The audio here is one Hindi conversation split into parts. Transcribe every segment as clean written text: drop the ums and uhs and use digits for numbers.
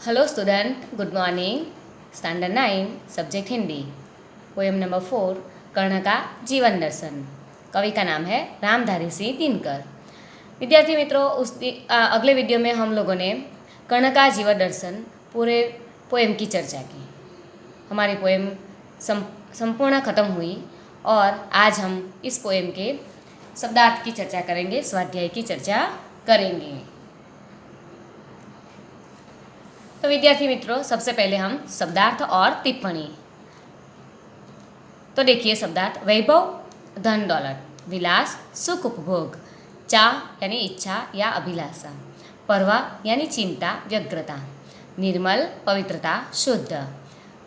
Hello student, good morning. Standard 9 subject Hindi. Poem number 4 कर्ण का जीवन दर्शन। कवि का नाम है रामधारी सिंह दिनकर। विद्यार्थी मित्रों, अगले वीडियो में हम लोगों ने कर्ण का जीवन दर्शन पूरे पोएम की चर्चा की। हमारी पोएम संपूर्ण खत्म हुई और आज हम इस पोएम के शब्दार्थ की चर्चा करेंगे, स्वाध्याय की चर्चा करेंगे। तो विद्यार्थी मित्रों, सबसे पहले हम शब्दार्थ और टिप्पणी। तो देखिए शब्दार्थ: वैभव धन दौलत, विलास सुख उपभोग, चाह यानी इच्छा या अभिलाषा, परवाह यानी चिंता व्यग्रता, निर्मल पवित्रता शुद्ध,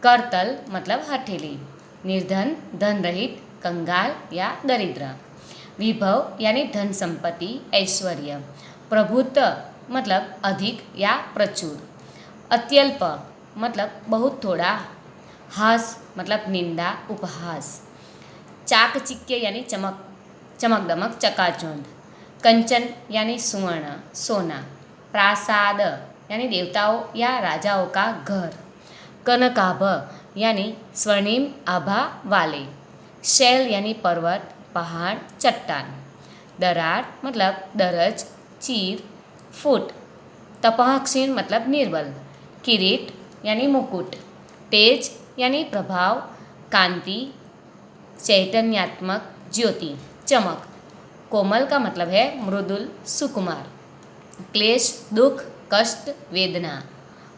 करतल मतलब हथेली, निर्धन धन रहित कंगाल या दरिद्र, विभव यानी धन संपत्ति ऐश्वर्य, प्रभुत्व मतलब अधिक या प्रचुर, अत्यल्प मतलब बहुत थोड़ा, हास मतलब निंदा उपहास, चाकचिक्य यानी चमक चमक दमक चकाचौंध, कंचन यानी सुवर्ण सोना, प्रासाद यानी देवताओं या राजाओं का घर, कनकाभ यानी स्वर्णिम आभा वाले, शैल यानी पर्वत पहाड़ चट्टान, दरार मतलब दरज चीर फुट, तपहक्षीण मतलब निर्बल, किरीट यानी मुकुट, तेज यानी प्रभाव कांति चैतन्यात्मक ज्योति चमक, कोमल का मतलब है मृदुल सुकुमार, क्लेश दुख कष्ट वेदना,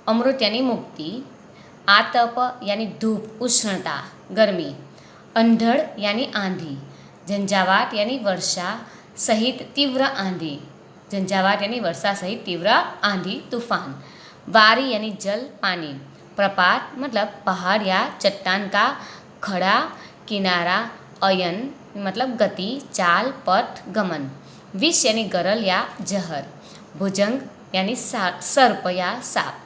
अमृत यानी मुक्ति, आतप यानी धूप उष्णता गर्मी, अंधड़ यानी आंधी, झंझावात यानी वर्षा सहित तीव्र आंधी, झंझावात यानी वर्षा सहित तीव्र आंधी तूफान, वारी यानी जल पानी, प्रपात मतलब पहाड़ या चट्टान का खड़ा किनारा, अयन मतलब गति चाल पथ गमन, विष यानी गरल या जहर, भुजंग यानी सर्प या साप,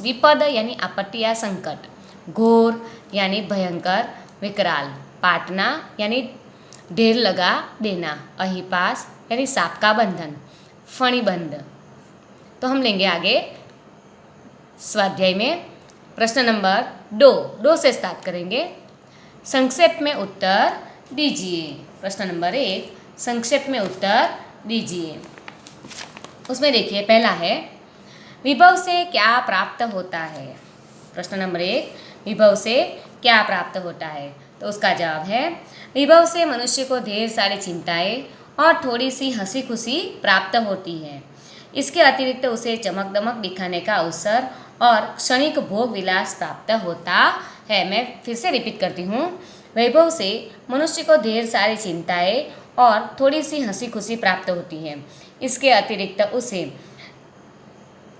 विपद यानी आपत्ति या संकट, घोर यानी भयंकर विकराल, पाटना यानी ढेर लगा देना, अहिपास यानी सांप का बंधन, फणिबंध। तो हम लेंगे आगे स्वाध्याय में प्रश्न नंबर 2 से स्टार्ट करेंगे। संक्षेप में उत्तर दीजिए। प्रश्न नंबर 1, संक्षेप में उत्तर दीजिए। उसमें देखिए पहला है, विभव से क्या प्राप्त होता है। प्रश्न नंबर 1, विभव से क्या प्राप्त होता है। तो उसका जवाब है, विभव से मनुष्य को ढेर सारी चिंताएं और थोड़ी सी हंसी खुशी प्राप्त होती है। इसके अतिरिक्त उसे चमक दमक दिखाने का अवसर और क्षणिक भोग विलास प्राप्त होता है। मैं फिर से रिपीट करती हूँ, वैभव से मनुष्य को ढेर सारी चिंताएं और थोड़ी सी हंसी खुशी प्राप्त होती है। इसके अतिरिक्त उसे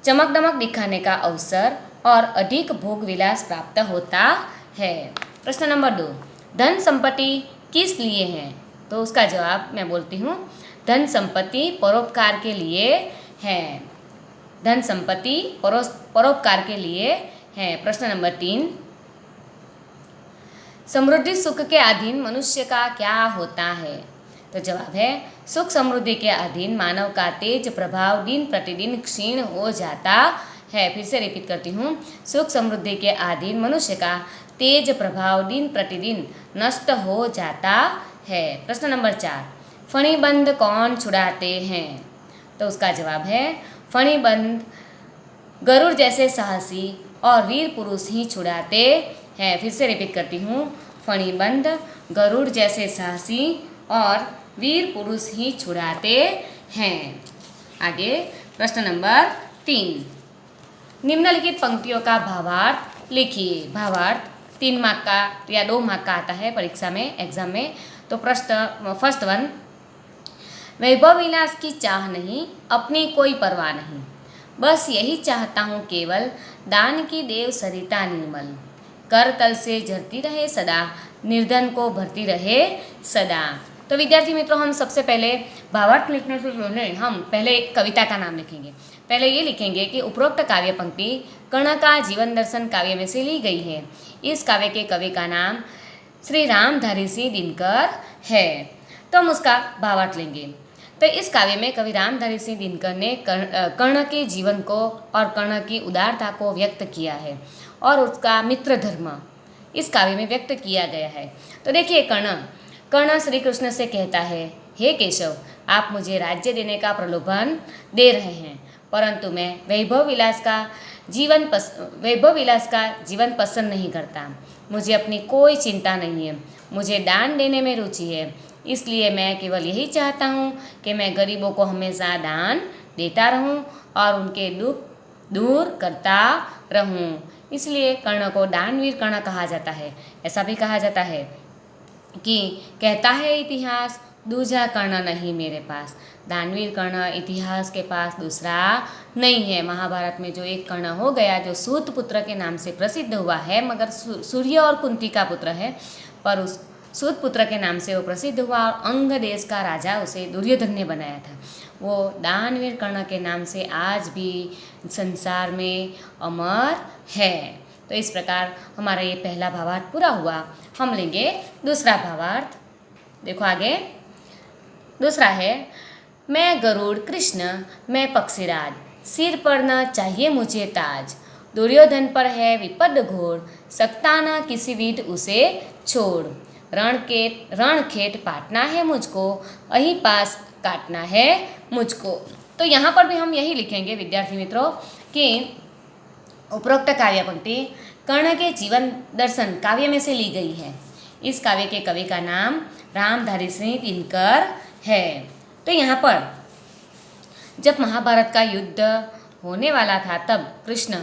चमक दमक दिखाने का अवसर और अधिक भोग विलास प्राप्त होता है। प्रश्न नंबर 2, धन संपत्ति किस लिए है। तो उसका जवाब मैं बोलती हूँ, धन संपत्ति परोपकार के लिए है। धन संपत्ति परोपकार के लिए है। प्रश्न नंबर 3, समृद्धि सुख के अधीन मनुष्य का क्या होता है। तो जवाब है, सुख समृद्धि के अधीन मानव का तेज प्रभाव दिन प्रतिदिन क्षीण हो जाता है। फिर से रिपीट करती हूँ, सुख समृद्धि के अधीन मनुष्य का तेज प्रभाव दिन प्रतिदिन नष्ट हो जाता है। प्रश्न नंबर 4, फणिबंध कौन छुड़ाते हैं। तो उसका जवाब है, फणिबंध गरुड़ जैसे साहसी और वीर पुरुष ही छुड़ाते हैं। फिर से रिपीट करती हूँ, फणिबंध गरुड़ जैसे साहसी और वीर पुरुष ही छुड़ाते हैं। आगे प्रश्न नंबर 3, निम्नलिखित पंक्तियों का भावार्थ लिखिए। भावार्थ 3 मार्क का या 2 मार्क का आता है परीक्षा में, एग्जाम में। तो फर्स्ट वन, वैभव विलास की चाह नहीं, अपनी कोई परवाह नहीं, बस यही चाहता हूँ केवल दान की देव सरिता निर्मल, कर तल से झरती रहे सदा, निर्धन को भरती रहे सदा। तो विद्यार्थी मित्रों, हम सबसे पहले भावार्थ लिखने से पहले हम पहले कविता का नाम लिखेंगे। पहले ये लिखेंगे कि उपरोक्त काव्य पंक्ति कर्ण का जीवन दर्शन काव्य में से ली गई है। इस काव्य के कवि का नाम श्री रामधारी सिंह दिनकर है। तो हम उसका भावार्थ लेंगे। तो इस काव्य में कवि रामधारी सिंह दिनकर ने कर्ण के जीवन को और कर्ण की उदारता को व्यक्त किया है और उसका मित्र धर्म इस काव्य में व्यक्त किया गया है। तो देखिए, कर्ण श्री कृष्ण से कहता है, हे केशव, आप मुझे राज्य देने का प्रलोभन दे रहे हैं, परंतु मैं वैभव विलास का जीवन पसंद नहीं करता। मुझे अपनी कोई चिंता नहीं है, मुझे दान देने में रुचि है, इसलिए मैं केवल यही चाहता हूँ कि मैं गरीबों को हमेशा दान देता रहूँ और उनके दुख दूर करता रहूँ। इसलिए कर्ण को दानवीर कर्ण कहा जाता है। ऐसा भी कहा जाता है कि कहता है इतिहास, दूजा कर्ण नहीं मेरे पास। दानवीर कर्ण इतिहास के पास दूसरा नहीं है। महाभारत में जो एक कर्ण हो गया, जो सूत पुत्र के नाम से प्रसिद्ध हुआ है, मगर सूर्य और कुंती का पुत्र है, पर उस सूत पुत्र के नाम से वो प्रसिद्ध हुआ और अंग देश का राजा उसे दुर्योधन ने बनाया था। वो दानवीर कर्ण के नाम से आज भी संसार में अमर है। तो इस प्रकार हमारा ये पहला भावार्थ पूरा हुआ। हम लेंगे दूसरा भावार्थ। देखो आगे, दूसरा है, मैं गरुड़ कृष्ण, मैं पक्षीराज, सिर पर न चाहिए मुझे ताज। दुर्योधन पर है विपद घोर, सकता न किसी विध उसे छोड़। रण खेत पाटना है मुझको, अहीं पास काटना है मुझको। तो यहाँ पर भी हम यही लिखेंगे विद्यार्थी मित्रों कि उपरोक्त काव्य पंक्ति कर्ण के जीवन दर्शन काव्य में से ली गई है। इस काव्य के कवि का नाम रामधारी सिंह दिनकर है। तो यहाँ पर जब महाभारत का युद्ध होने वाला था, तब कृष्ण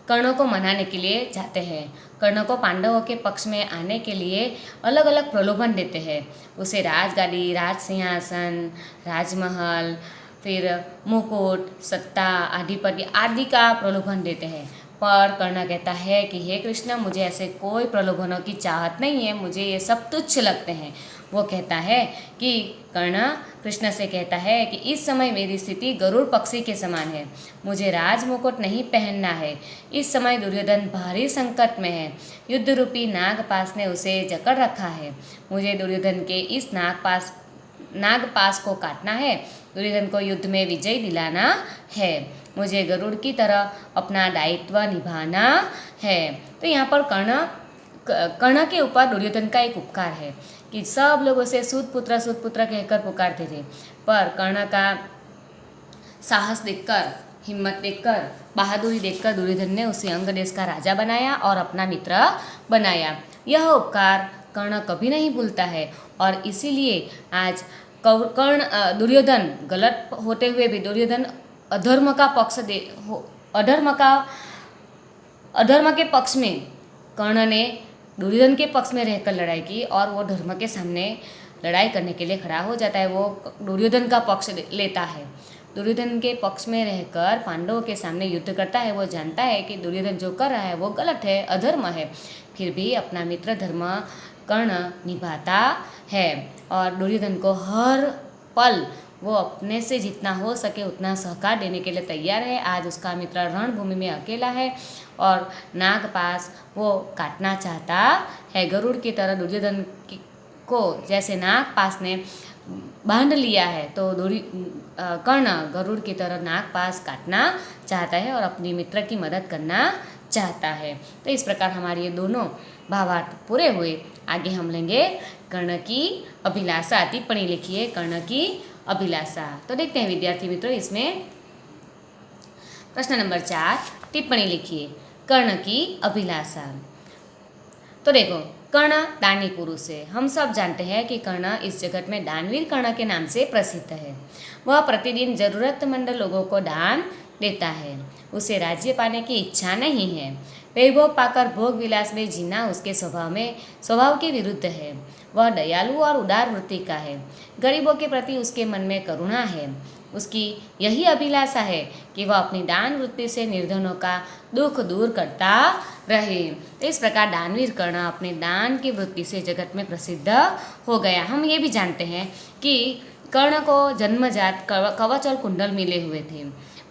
कर्ण को मनाने के लिए जाते हैं। कर्ण को पांडवों के पक्ष में आने के लिए अलग अलग प्रलोभन देते हैं। उसे राजगादी, राज सिंहासन, राजमहल, फिर मुकुट, सत्ता, आधिपत्य आदि का प्रलोभन देते हैं। पर कर्ण कहता है कि हे कृष्ण, मुझे ऐसे कोई प्रलोभनों की चाहत नहीं है, मुझे ये सब तुच्छ लगते हैं। वो कहता है कि कर्ण कृष्ण से कहता है कि इस समय मेरी स्थिति गरुड़ पक्षी के समान है, मुझे राज मुकुट नहीं पहनना है। इस समय दुर्योधन भारी संकट में है, युद्ध रूपी नागपाश ने उसे जकड़ रखा है। मुझे दुर्योधन के इस नागपाश को काटना है, दुर्योधन को युद्ध में विजय दिलाना है, मुझे गरुड़ की तरह अपना दायित्व निभाना है। तो यहाँ पर कर्ण के ऊपर दुर्योधन का एक उपकार है कि सब लोग उसे सूत पुत्र कहकर पुकारते थे, पर कर्ण का साहस देखकर, हिम्मत देखकर, बहादुरी देखकर दुर्योधन ने उसे अंग देश का राजा बनाया और अपना मित्र बनाया। यह उपकार कर्ण कभी नहीं भूलता है और इसीलिए आज दुर्योधन गलत होते हुए भी दुर्योधन अधर्म के पक्ष में कर्ण ने दुर्योधन के पक्ष में रहकर लड़ाई की और वो धर्म के सामने लड़ाई करने के लिए खड़ा हो जाता है। वो दुर्योधन का पक्ष लेता है, दुर्योधन के पक्ष में रहकर पांडवों के सामने युद्ध करता है। वो जानता है कि दुर्योधन जो कर रहा है वो गलत है, अधर्म है, फिर भी अपना मित्र धर्म कर्ण निभाता है और दुर्योधन को हर पल वो अपने से जितना हो सके उतना सहकार देने के लिए तैयार है। आज उसका मित्र रणभूमि में अकेला है और नागपाश वो काटना चाहता है। गरुड़ की तरह दुर्योधन को जैसे नागपाश ने बांध लिया है, तो कर्ण गरुड़ की तरह नागपाश काटना चाहता है और अपनी मित्र की मदद करना चाहता है। तो इस प्रकार हमारे ये दोनों भावार्थ पूरे हुए। आगे हम लेंगे कर्ण की अभिलाषा। टिप्पणी लिखिए कर्ण की अभिलाषा। तो देखते हैं विद्यार्थी मित्रों, इसमें प्रश्न नंबर 4 टिप्पणी लिखिए कर्ण की अभिलाषा। तो देखो, कर्ण दानी पुरुष है। हम सब जानते हैं कि कर्ण इस जगत में दानवीर कर्ण के नाम से प्रसिद्ध है। वह प्रतिदिन जरूरतमंद लोगों को दान देता है। उसे राज्य पाने की इच्छा नहीं है। वैभव पाकर भोग विलास में जीना उसके स्वभाव के विरुद्ध है। वह दयालु और उदार वृत्ति का है। गरीबों के प्रति उसके मन में करुणा है। उसकी यही अभिलाषा है कि वह अपनी दान वृत्ति से निर्धनों का दुख दूर करता रहे। तो इस प्रकार दानवीर कर्ण अपने दान की वृत्ति से जगत में प्रसिद्ध हो गया। हम ये भी जानते हैं कि कर्ण को जन्मजात कवच और कुंडल मिले हुए थे,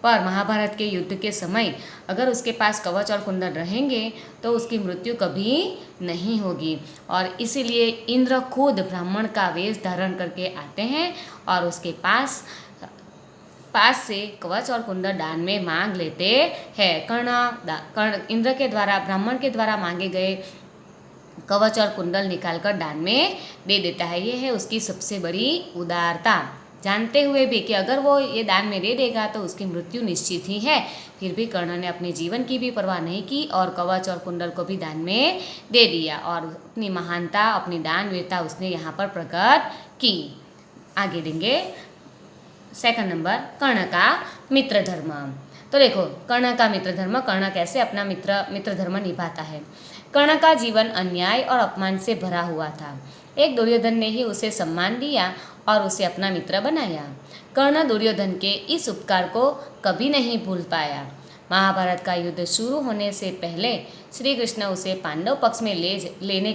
पर महाभारत के युद्ध के समय अगर उसके पास कवच और कुंडल रहेंगे तो उसकी मृत्यु कभी नहीं होगी और इसीलिए इंद्र खुद ब्राह्मण का वेश धारण करके आते हैं और उसके पास पास से कवच और कुंडल दान में मांग लेते हैं। कर्ण इंद्र के द्वारा ब्राह्मण के द्वारा मांगे गए कवच और कुंडल निकालकर दान में दे देता है। ये है उसकी सबसे बड़ी उदारता, जानते हुए भी कि अगर वो ये दान में दे देगा तो उसकी मृत्यु निश्चित ही है। फिर भी कर्ण ने अपने जीवन की भी परवाह नहीं की और कवच और कुंडल को भी दान में दे दिया और अपनी महानता, अपनी दानवीरता उसने यहाँ पर प्रकट की। आगे देंगे सेकंड नंबर, कर्ण का मित्र धर्म। तो देखो कर्ण का मित्र धर्म, कर्ण कैसे अपना मित्र धर्म निभाता है। कर्ण का जीवन अन्याय और अपमान से भरा हुआ था। एक दुर्योधन ने ही उसे सम्मान दिया और उसे अपना मित्र बनाया। कर्ण दुर्योधन के इस उपकार को कभी नहीं भूल पाया। महाभारत का युद्ध शुरू होने से पहले श्री कृष्ण उसे पांडव पक्ष में लेने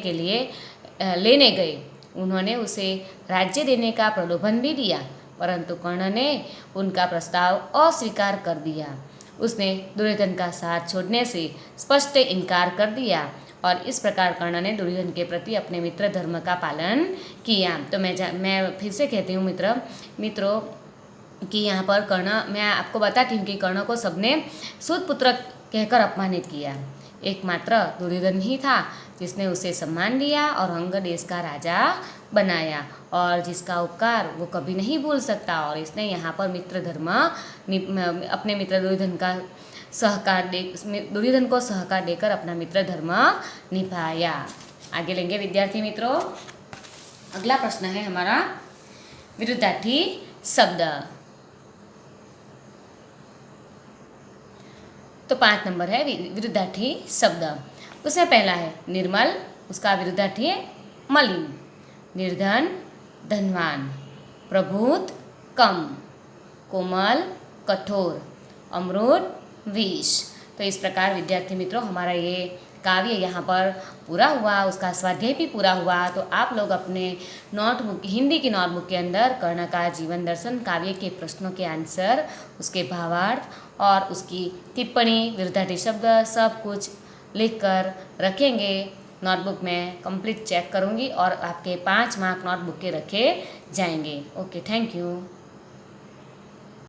गए। उन्होंने उसे राज्य देने का प्रलोभन भी दिया, परंतु कर्ण ने उनका प्रस्ताव अस्वीकार कर दिया। उसने दुर्योधन का साथ छोड़ने से स्पष्ट इनकार कर दिया और इस प्रकार कर्ण ने दुर्योधन के प्रति अपने मित्र धर्म का पालन किया। तो मैं फिर से कहती हूँ मित्रों कि यहाँ पर कर्ण, मैं आपको बताती हूँ कि कर्ण को सबने सूत पुत्र कहकर अपमानित किया। एकमात्र दुर्योधन ही था जिसने उसे सम्मान दिया और अंग देश का राजा बनाया और जिसका उपकार वो कभी नहीं भूल सकता। और इसने यहाँ पर मित्र धर्म अपने मित्र दुर्योधन को सहकार देकर अपना मित्र धर्म निभाया। आगे लेंगे विद्यार्थी मित्रों, अगला प्रश्न है हमारा विरुद्धार्थी शब्द। तो 5 नंबर है विरुद्धार्थी शब्द। उसमें पहला है निर्मल, उसका विरुद्धार्थी है मलिन। निर्धन धनवान, प्रबुद्ध कम, कोमल कठोर, अमृत विष। तो इस प्रकार विद्यार्थी मित्रों हमारा ये काव्य यहाँ पर पूरा हुआ, उसका स्वाध्याय भी पूरा हुआ। तो आप लोग अपने नोटबुक, हिंदी की नोटबुक के अंदर कर्ण का जीवन दर्शन काव्य के प्रश्नों के आंसर, उसके भावार्थ और उसकी टिप्पणी, विरुद्धार्थी शब्द सब कुछ लिख कर रखेंगे। नोटबुक में कंप्लीट चेक करूँगी और आपके 5 मार्क नोटबुक के रखे जाएंगे। Okay, thank you.